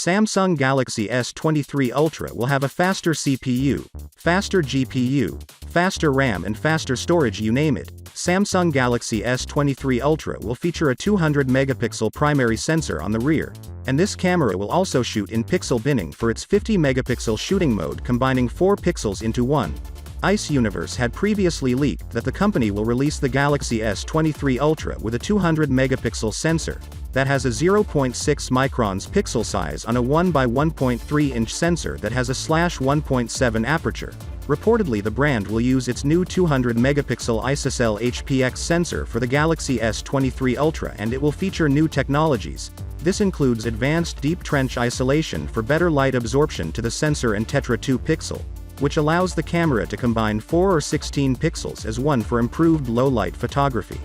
Samsung Galaxy S23 Ultra will have a faster CPU, faster GPU, faster RAM and faster storage, you name it. Samsung Galaxy S23 Ultra will feature a 200-megapixel primary sensor on the rear, and this camera will also shoot in pixel binning for its 50-megapixel shooting mode, combining 4 pixels into one. Ice Universe had previously leaked that the company will release the Galaxy S23 Ultra with a 200-megapixel sensor that has a 0.6 microns pixel size on a 1 by 1.3 inch sensor that has a /1.7 aperture. Reportedly, the brand will use its new 200-megapixel ISOCELL HPX sensor for the Galaxy S23 Ultra, and it will feature new technologies. This includes advanced deep trench isolation for better light absorption to the sensor and Tetra 2 pixel, which allows the camera to combine 4 or 16 pixels as one for improved low-light photography.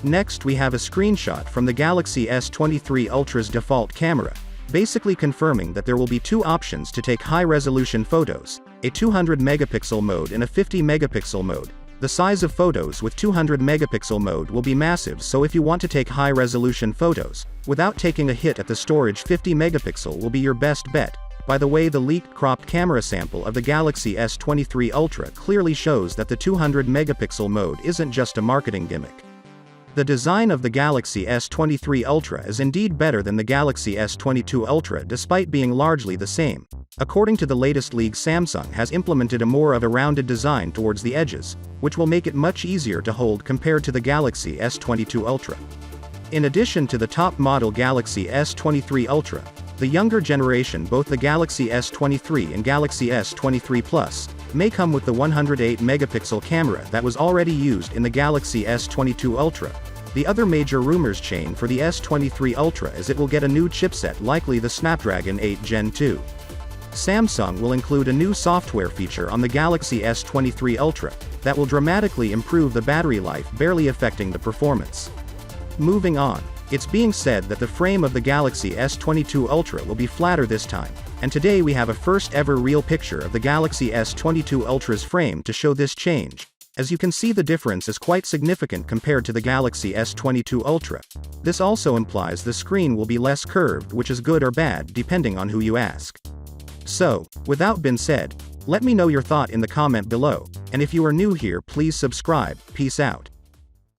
Next, we have a screenshot from the Galaxy S23 Ultra's default camera, basically confirming that there will be 2 options to take high-resolution photos, a 200-megapixel mode and a 50-megapixel mode. The size of photos with 200-megapixel mode will be massive, so if you want to take high-resolution photos without taking a hit at the storage, 50-megapixel will be your best bet. By the way, the leaked cropped camera sample of the Galaxy S23 Ultra clearly shows that the 200-megapixel mode isn't just a marketing gimmick. The design of the Galaxy S23 Ultra is indeed better than the Galaxy S22 Ultra, despite being largely the same. According to the latest leak, Samsung has implemented a more of a rounded design towards the edges, which will make it much easier to hold compared to the Galaxy S22 Ultra. In addition to the top model Galaxy S23 Ultra, the younger generation, both the Galaxy S23 and Galaxy S23 Plus, may come with the 108-megapixel camera that was already used in the Galaxy S22 Ultra. The other major rumors chain for the S23 Ultra is it will get a new chipset, likely the Snapdragon 8 Gen 2. Samsung will include a new software feature on the Galaxy S23 Ultra that will dramatically improve the battery life, barely affecting the performance. Moving on. It's being said that the frame of the Galaxy S22 Ultra will be flatter this time, and today we have a first ever real picture of the Galaxy S22 Ultra's frame to show this change. As you can see, the difference is quite significant compared to the Galaxy S22 Ultra. This also implies the screen will be less curved, which is good or bad depending on who you ask. So, with that being said, let me know your thought in the comment below, and if you are new here, please subscribe. Peace out.